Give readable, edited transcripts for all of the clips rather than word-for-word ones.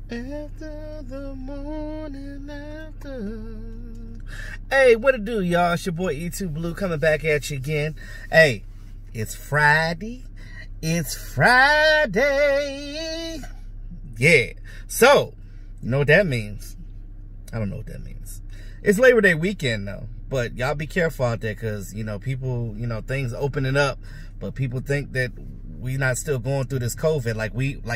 After the morning after. Hey, what it do, y'all? It's your boy E2 Blue coming back at you again. Hey, it's Friday. It's Friday. Yeah. So, you know what that means? I don't know what that means. It's Labor Day weekend, though. But y'all be careful out there because, you know, people, you know, things opening up. But people think that we not still going through this COVID like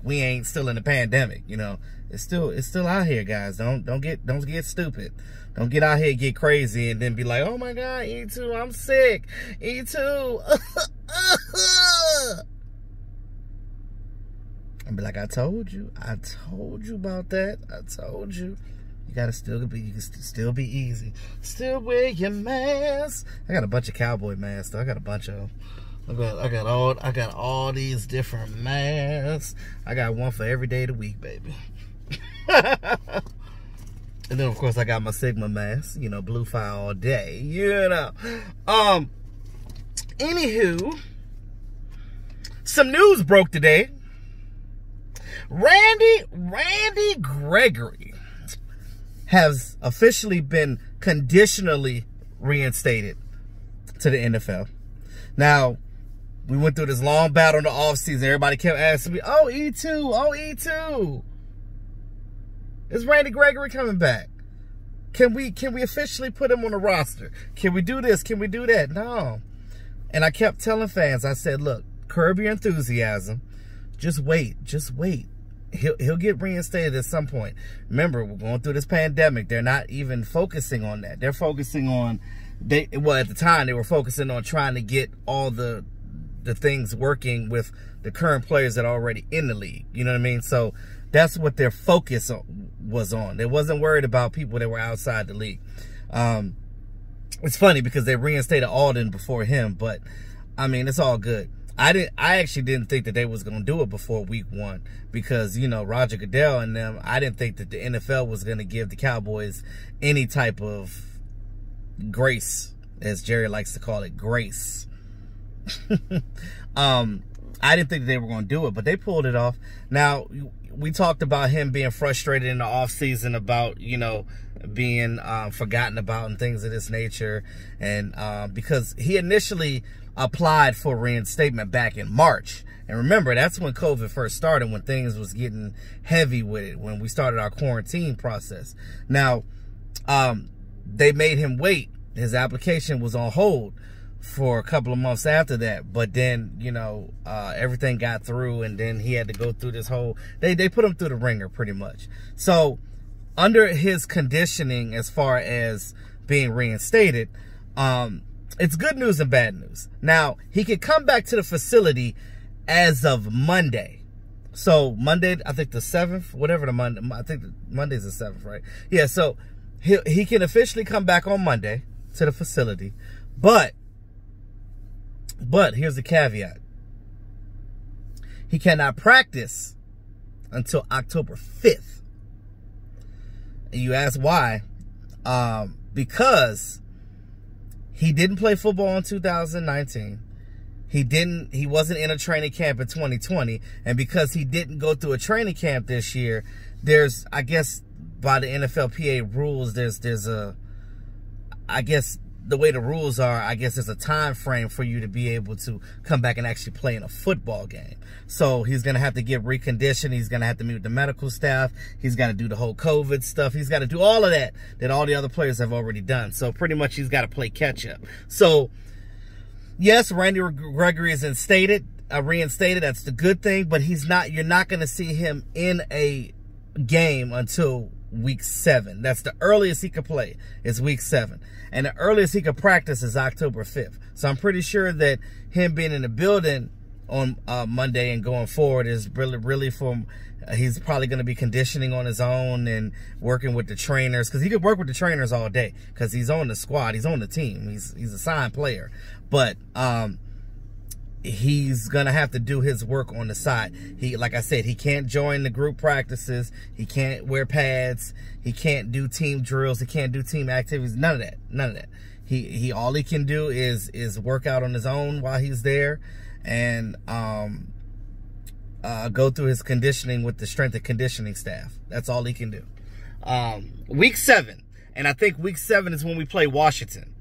we ain't still in the pandemic, you know. It's still out here, guys. Don't get stupid. Don't get out here and get crazy and then be like, oh my God, E2, I'm sick. E2. And be like, I told you about that. I told you. You can still be easy. Still wear your mask. I got a bunch of cowboy masks though. I got a bunch of them. I got all these different masks. I got one for every day of the week, baby. And then of course I got my Sigma mask, you know, blue fire all day, you know. Anywho, some news broke today. Randy Gregory has officially been conditionally reinstated to the NFL. Now, we went through this long battle in the offseason. Everybody kept asking me, oh, E2. Is Randy Gregory coming back? Can we officially put him on the roster? Can we do this? Can we do that? No. And I kept telling fans, I said, look, curb your enthusiasm. Just wait. He'll get reinstated at some point. Remember, we're going through this pandemic. They're not even focusing on that. They're focusing on, well, at the time, they were focusing on trying to get all the things working with the current players that are already in the league. You know what I mean? So that's what their focus was on. They wasn't worried about people that were outside the league. It's funny because they reinstated Alden before him, but I mean, it's all good. I actually didn't think that they was going to do it before week 1 because, you know, Roger Goodell and them, I didn't think that the NFL was going to give the Cowboys any type of grace, as Jerry likes to call it, grace. I didn't think they were going to do it, but they pulled it off. Now, we talked about him being frustrated in the offseason about, you know, being forgotten about and things of this nature. And because he initially applied for reinstatement back in March. And remember, that's when COVID first started, when things was getting heavy with it, when we started our quarantine process. Now, they made him wait. His application was on hold for a couple of months after that, but then, you know, everything got through, and then he had to go through this whole, they put him through the ringer pretty much. So under his conditioning, as far as being reinstated, it's good news and bad news. Now, he could come back to the facility as of Monday. So Monday, I think the 7th, whatever the Monday, I think Monday's the 7th, right? Yeah, so he can officially come back on Monday to the facility, but here's the caveat. He cannot practice until October 5th. And you ask why? Because he didn't play football in 2019. He wasn't in a training camp in 2020. And because he didn't go through a training camp this year, there's, I guess, by the NFLPA rules, there's a, I guess, the way the rules are, I guess there's a time frame for you to be able to come back and actually play in a football game. So he's going to have to get reconditioned. He's going to have to meet with the medical staff. He's got to do the whole COVID stuff. He's got to do all of that all the other players have already done. So pretty much he's got to play catch up. So yes, Randy Gregory is reinstated. That's the good thing, but you're not going to see him in a game until week 7. That's the earliest he could play, is week 7. And the earliest he could practice is October 5th. So I'm pretty sure that him being in the building on Monday and going forward is really from, he's probably going to be conditioning on his own and working with the trainers, because he could work with the trainers all day because he's on the squad. He's on the team. He's a signed player. But he's gonna have to do his work on the side. Like I said, he can't join the group practices. He can't wear pads. He can't do team drills. He can't do team activities. None of that. All he can do is work out on his own while he's there, and go through his conditioning with the strength and conditioning staff. That's all he can do. Week 7. And I think week 7 is when we play Washington.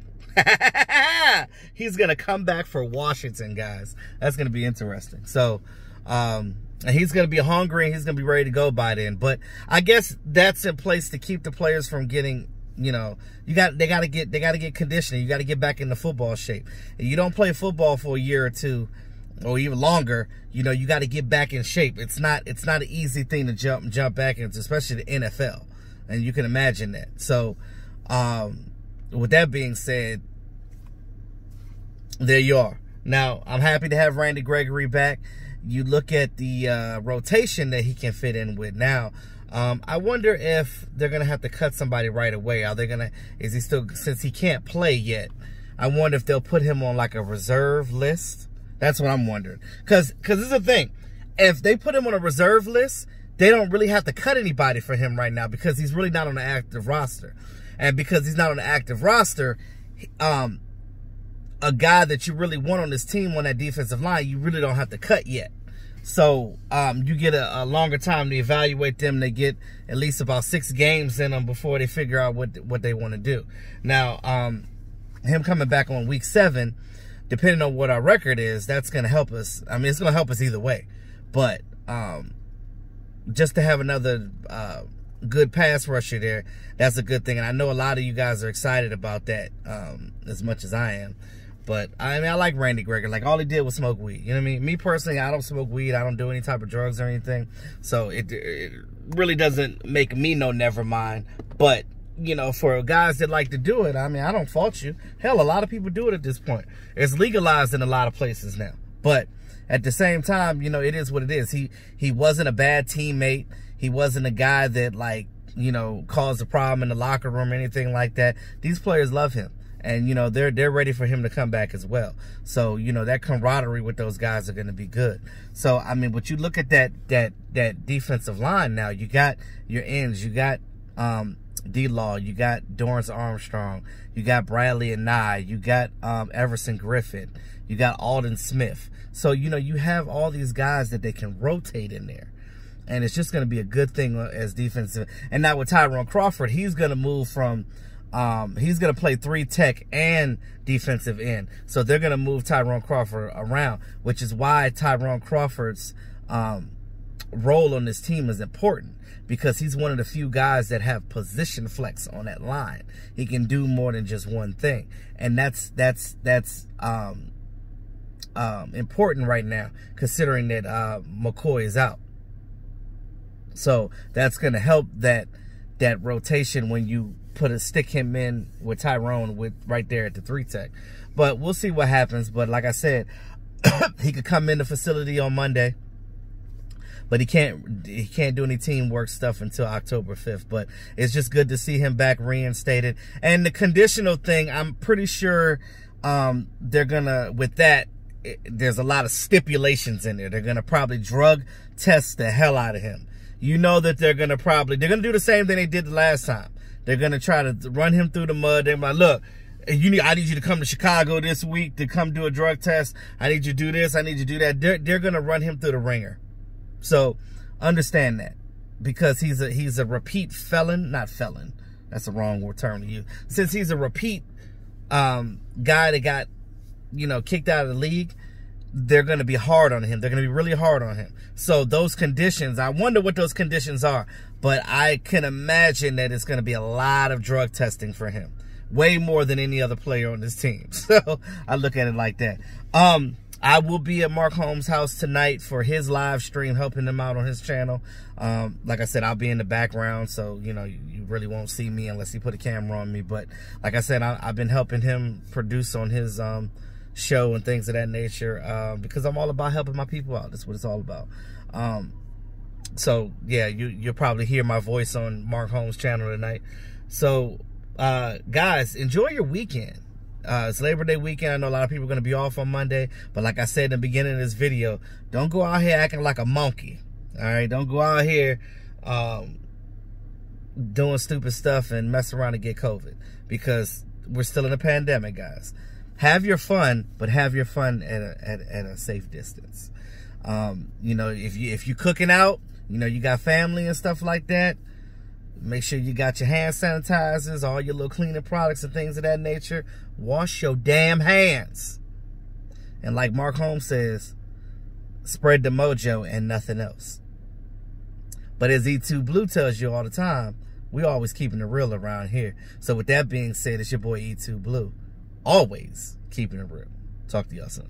He's going to come back for Washington, guys. That's going to be interesting. So, and he's going to be hungry and he's going to be ready to go by then. But I guess that's in place to keep the players from getting, you know, they got to get conditioning. You got to get back into football shape. If you don't play football for a year or two or even longer, you know, you got to get back in shape. It's not an easy thing to jump back into, especially the NFL. And you can imagine that. So, with that being said, there you are. Now, I'm happy to have Randy Gregory back. You look at the rotation that he can fit in with now. I wonder if they're going to have to cut somebody right away. Are they going to, is he still, since he can't play yet, I wonder if they'll put him on like a reserve list. That's what I'm wondering. Because this is the thing. If they put him on a reserve list, they don't really have to cut anybody for him right now because he's really not on the active roster. And because he's not on the active roster, a guy that you really want on this team on that defensive line, you really don't have to cut yet. So you get a longer time to evaluate them. They get at least about 6 games in them before they figure out what they want to do. Now, him coming back on week 7, depending on what our record is, that's going to help us. I mean, it's going to help us either way. But just to have another good pass rusher there, that's a good thing. And I know a lot of you guys are excited about that as much as I am. But, I mean, I like Randy Gregory. Like, all he did was smoke weed. You know what I mean? Me, personally, I don't smoke weed. I don't do any type of drugs or anything. So, it really doesn't make me no never mind. But, you know, for guys that like to do it, I mean, I don't fault you. Hell, a lot of people do it at this point. It's legalized in a lot of places now. But at the same time, you know, it is what it is. He wasn't a bad teammate. He wasn't a guy that, like, you know, caused a problem in the locker room or anything like that. These players love him. And, you know, they're ready for him to come back as well. So, you know, that camaraderie with those guys are going to be good. So, I mean, but you look at that defensive line now. You got your ends. You got D-Law. You got Dorrance Armstrong. You got Bradley and Nye. You got Everson Griffin. You got Alden Smith. So, you know, you have all these guys that they can rotate in there. And it's just going to be a good thing as defensive. And now with Tyrone Crawford, he's going to move from... he's going to play 3 tech and defensive end. So they're going to move Tyrone Crawford around, which is why Tyrone Crawford's role on this team is important, because he's one of the few guys that have position flex on that line. He can do more than just one thing. And that's important right now, considering that McCoy is out. So that's going to help that rotation when you stick him in with Tyrone right there at the 3 tech. But we'll see what happens. But like I said, he could come in the facility on Monday, but he can't do any teamwork stuff until October 5th. But it's just good to see him back reinstated. And the conditional thing, I'm pretty sure they're gonna, with that, there's a lot of stipulations in there. They're gonna probably drug test the hell out of him. You know that they're gonna do the same thing they did the last time. They're going to try to run him through the mud. They're like, look, I need you to come to Chicago this week to come do a drug test. I need you to do this. I need you to do that. They're going to run him through the ringer. So understand that, because he's a repeat felon, not felon. That's the wrong term to use. Since he's a repeat guy that got, you know, kicked out of the league, they're going to be hard on him. They're going to be really hard on him. So those conditions, I wonder what those conditions are. But I can imagine that it's going to be a lot of drug testing for him. Way more than any other player on this team. So I look at it like that. I will be at Mark Holmes' house tonight for his live stream, helping him out on his channel. Like I said, I'll be in the background, so, you know, you really won't see me unless he put a camera on me. But like I said, I've been helping him produce on his show and things of that nature, because I'm all about helping my people out. That's what it's all about. So yeah, you'll probably hear my voice on Mark Holmes' channel tonight. So guys, enjoy your weekend. It's Labor Day weekend. I know a lot of people are going to be off on Monday, but like I said in the beginning of this video, don't go out here acting like a monkey. All right, don't go out here doing stupid stuff and mess around and get COVID, because we're still in a pandemic, guys. Have your fun, but have your fun at a safe distance. You know, if you cooking out, you know, you got family and stuff like that, make sure you got your hand sanitizers, all your little cleaning products and things of that nature. Wash your damn hands. And like Mark Holmes says, spread the mojo and nothing else. But as E2 Blue tells you all the time, we always keeping it real around here. So with that being said, it's your boy E2 Blue. Always keeping it real. Talk to y'all soon.